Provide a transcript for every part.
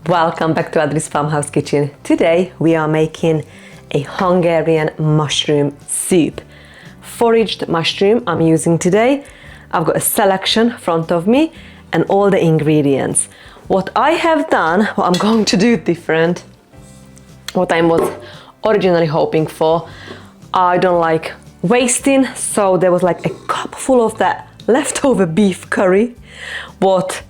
Welcome back to Adri's farmhouse kitchen. Today we are making a Hungarian mushroom soup. Foraged mushroom I'm using today. I've got a selection in front of me and all the ingredients. What I have done, what I'm going to do different, what I was originally hoping for, I don't like wasting, so there was like a cup full of that leftover beef curry, what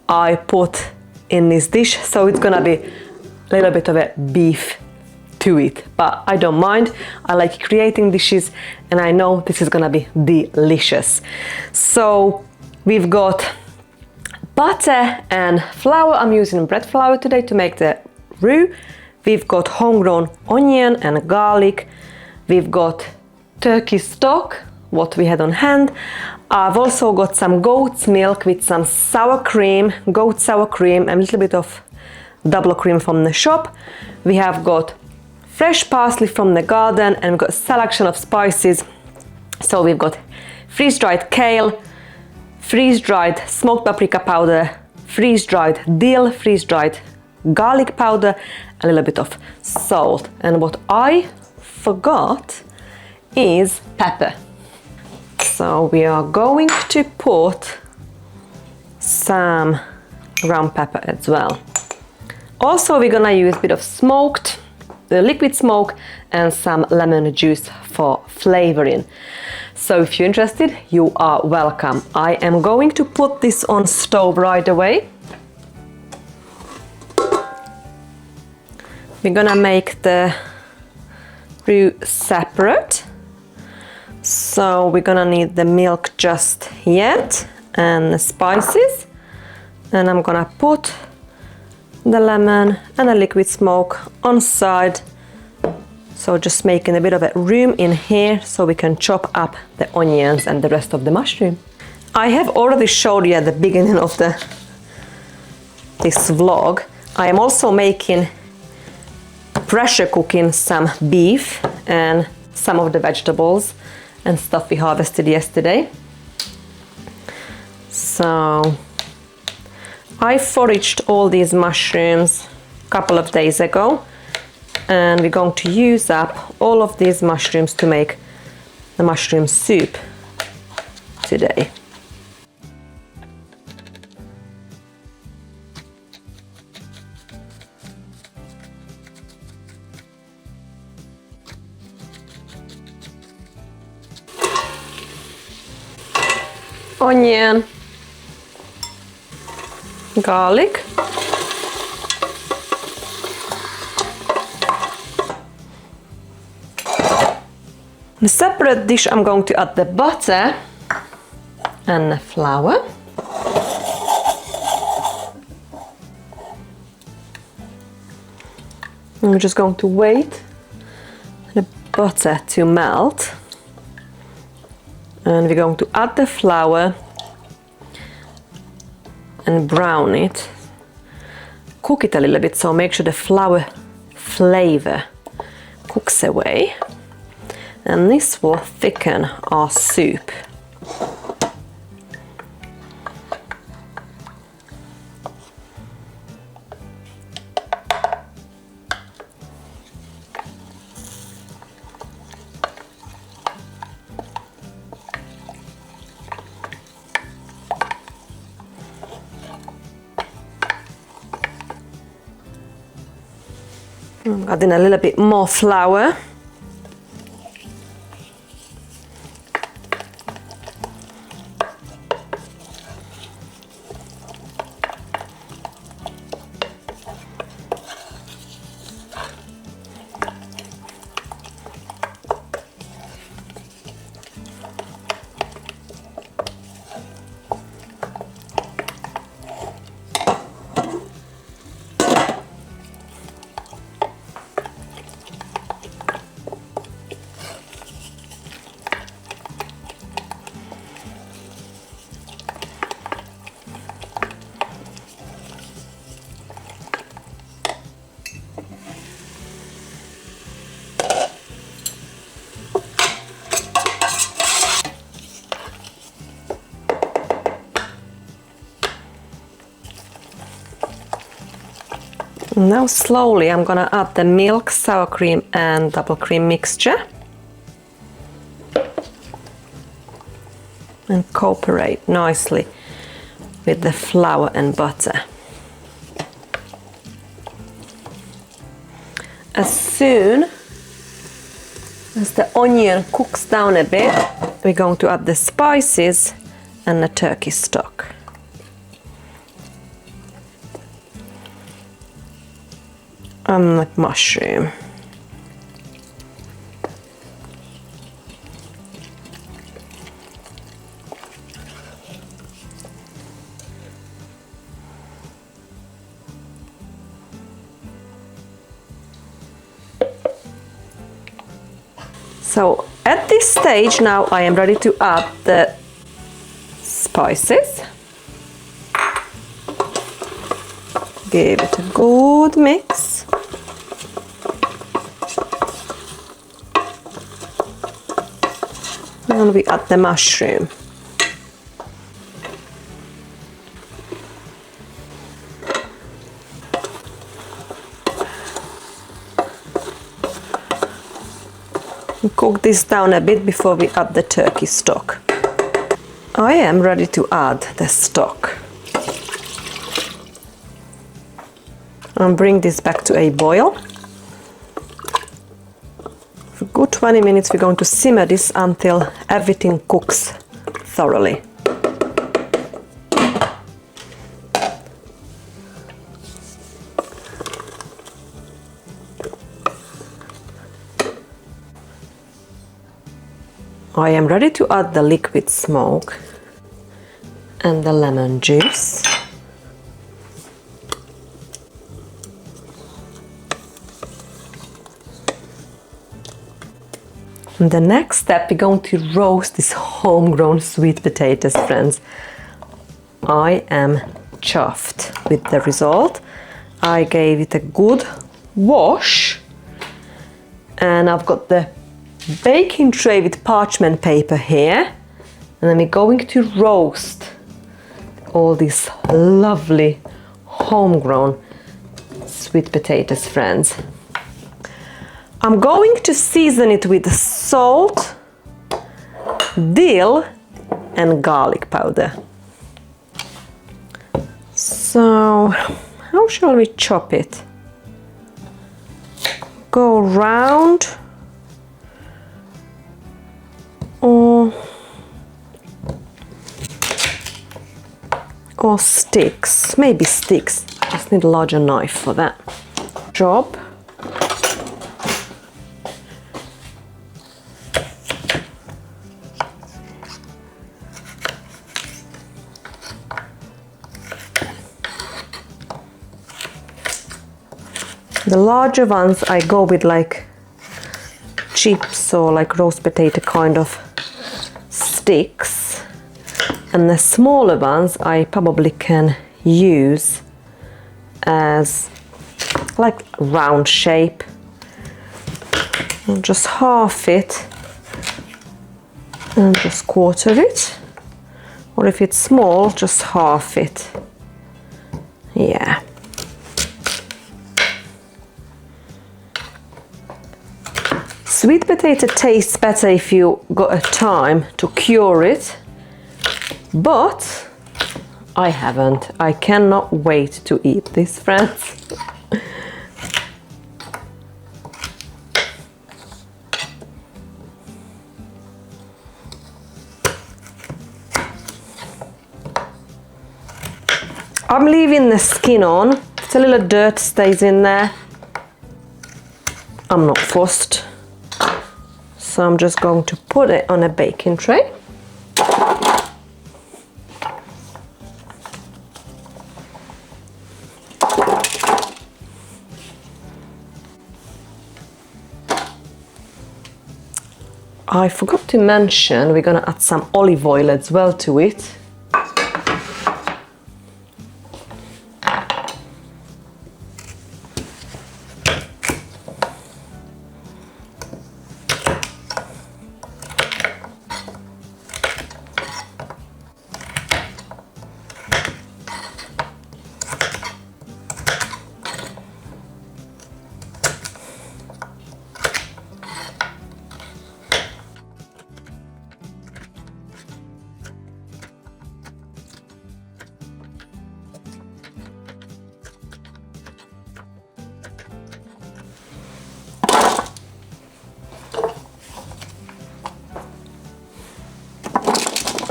I put in this dish, so it's gonna be a little bit of a beef to it, but I don't mind. I like creating dishes and I know this is gonna be delicious. So we've got butter and flour. I'm using bread flour today to make the roux. We've got homegrown onion and garlic. We've got turkey stock, what we had on hand. I've also got some goat's milk with some sour cream, goat sour cream, and a little bit of double cream from the shop. We have got fresh parsley from the garden and we've got a selection of spices. So we've got freeze-dried kale, freeze-dried smoked paprika powder, freeze-dried dill, freeze-dried garlic powder, a little bit of salt. And what I forgot is pepper. So we are going to put some ground pepper as well. Also we're gonna use a bit of smoked, the liquid smoke, and some lemon juice for flavoring. So if you're interested, you are welcome. I am going to put this on stove right away. We're gonna make the roux separate. So we're gonna need the milk just yet and the spices, and I'm gonna put the lemon and the liquid smoke on side. So just making a bit of a room in here so we can chop up the onions and the rest of the mushroom. I have already showed you at the beginning of this vlog. I am also making pressure cooking some beef and some of the vegetables and stuff we harvested yesterday. So I foraged all these mushrooms a couple of days ago, and we're going to use up all of these mushrooms to make the mushroom soup today. Onion, garlic, in a separate dish I'm going to add the butter and the flour. I'm just going to wait for the butter to melt. And we're going to add the flour and brown it. Cook it a little bit, so make sure the flour flavor cooks away. And this will thicken our soup. I'm adding a little bit more flour. Now slowly I'm gonna add the milk, sour cream and double cream mixture and cooperate nicely with the flour and butter. As soon as the onion cooks down a bit, we're going to add the spices and the turkey stock. And the mushroom. So at this stage now I am ready to add the spices. Give it a good mix. And we add the mushroom. Cook this down a bit before we add the turkey stock. I am ready to add the stock. And bring this back to a boil. For a good 20 minutes we're going to simmer this until everything cooks thoroughly. I am ready to add the liquid smoke and the lemon juice. And the next step, we're going to roast these homegrown sweet potatoes, friends. I am chuffed with the result. I gave it a good wash and I've got the baking tray with parchment paper here, and then we're going to roast all these lovely homegrown sweet potatoes, friends. I'm going to season it with salt, dill and garlic powder. So how shall we chop it? Go round or sticks, maybe sticks. Just need a larger knife for that job. The larger ones I go with like chips or like roast potato kind of sticks, and the smaller ones I probably can use as like round shape. I'll just half it and just quarter it, or if it's small, just half it. Yeah. Sweet potato tastes better if you got a time to cure it, but I haven't. I cannot wait to eat this, friends. I'm leaving the skin on. If a little dirt stays in there, I'm not fussed. So I'm just going to put it on a baking tray. I forgot to mention we're gonna add some olive oil as well to it.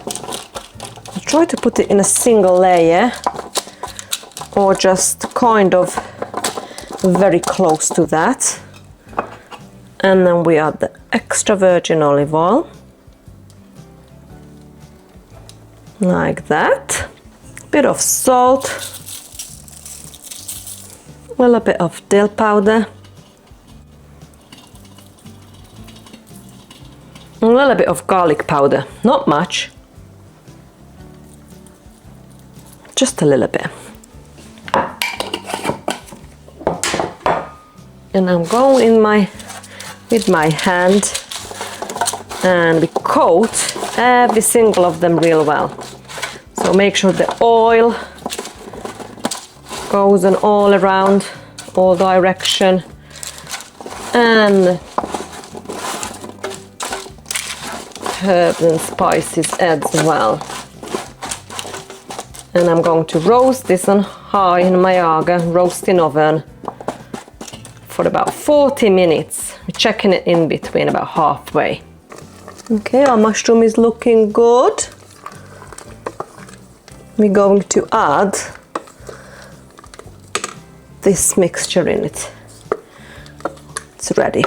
I try to put it in a single layer or just kind of very close to that. And then we add the extra virgin olive oil. Like that. Bit of salt. A little bit of dill powder. A little bit of garlic powder, not much. Just a little bit. And I'm going in with my hand and we coat every single of them real well. So make sure the oil goes on all around, all direction, and herbs and spices as well. And I'm going to roast this on high in my roasting oven for about 40 minutes. We're checking it in between about halfway. Okay, our mushroom is looking good. We're going to add this mixture in it. It's ready.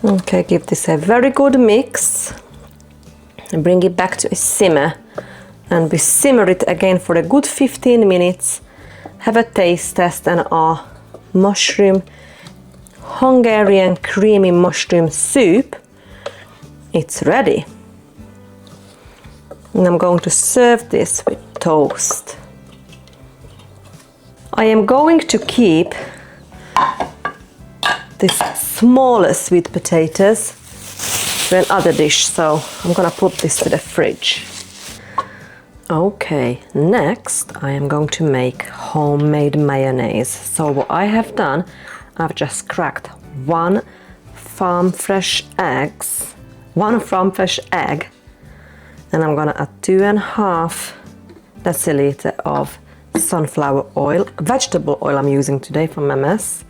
Okay, give this a very good mix and bring it back to a simmer, and we simmer it again for a good 15 minutes. Have a taste test, and our Hungarian creamy mushroom soup, it's ready. And I'm going to serve this with toast. I am going to keep this smaller sweet potatoes to another dish, so I'm gonna put this to the fridge. Okay, next I am going to make homemade mayonnaise. So what I have done, I've just cracked one farm fresh egg, and I'm gonna add 2.5 deciliter of sunflower oil, vegetable oil I'm using today from MS.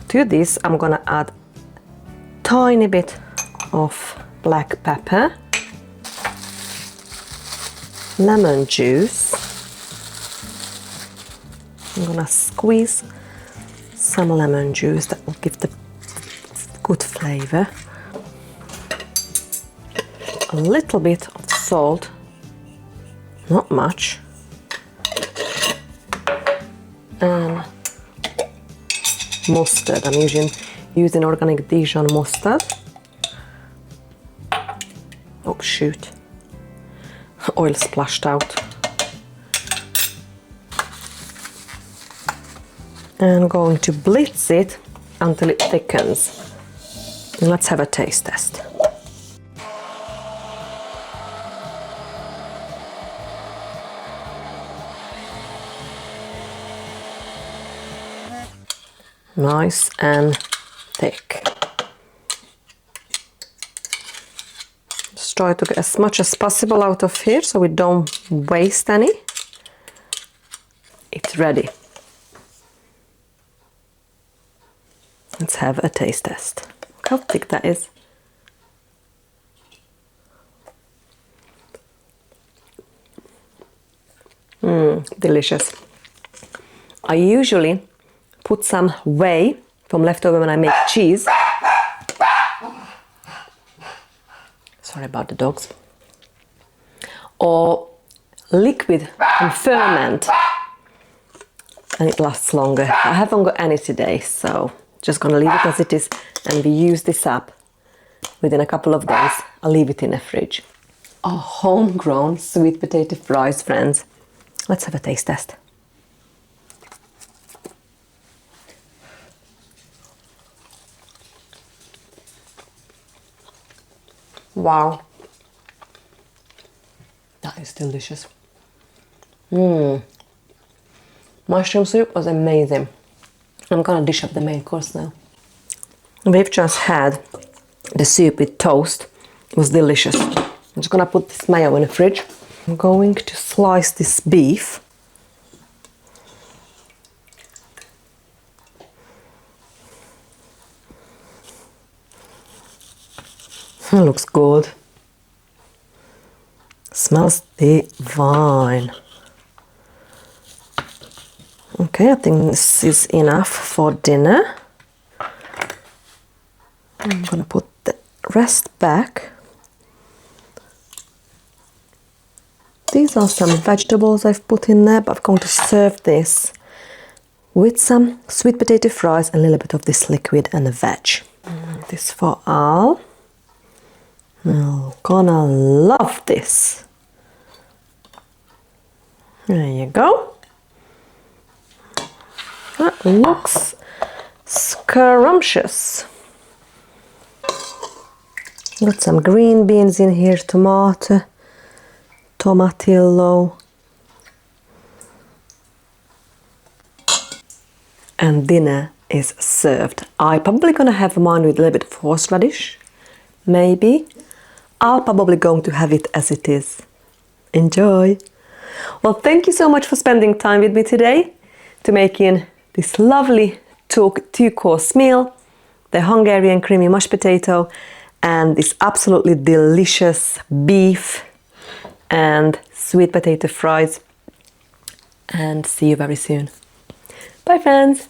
To this, I'm gonna add tiny bit of black pepper, lemon juice. I'm gonna squeeze some lemon juice that will give the good flavor. A little bit of salt, not much, and mustard. I'm using organic Dijon mustard. Oh shoot, oil splashed out. And I'm going to blitz it until it thickens. And let's have a taste test. Nice and thick. Just try to get as much as possible out of here so we don't waste any. It's ready. Let's have a taste test. Look how thick that is. Delicious. I usually put some whey from leftover when I make cheese. Sorry about the dogs. Or liquid and ferment, and it lasts longer. I haven't got any today, so just gonna leave it as it is, and we use this up within a couple of days. I'll leave it in the fridge. Our homegrown sweet potato fries, friends. Let's have a taste test. Wow, that is delicious. Mushroom soup was amazing. I'm gonna dish up the main course now. We've just had the soup with toast. It was delicious. I'm just gonna put this mayo in the fridge. I'm going to slice this beef. It looks good. Smells divine. Okay, I think this is enough for dinner. I'm gonna put the rest back. These are some vegetables I've put in there, but I'm going to serve this with some sweet potato fries and a little bit of this liquid and the veg. This for Al. You're gonna love this. There you go. That looks scrumptious. Got some green beans in here, tomato, tomatillo. And dinner is served. I'm probably gonna have mine with a little bit of horseradish, maybe. I'll probably going to have it as it is. Enjoy! Well, thank you so much for spending time with me today to making this lovely two-course meal, the Hungarian creamy mashed potato, and this absolutely delicious beef and sweet potato fries. And see you very soon. Bye, friends!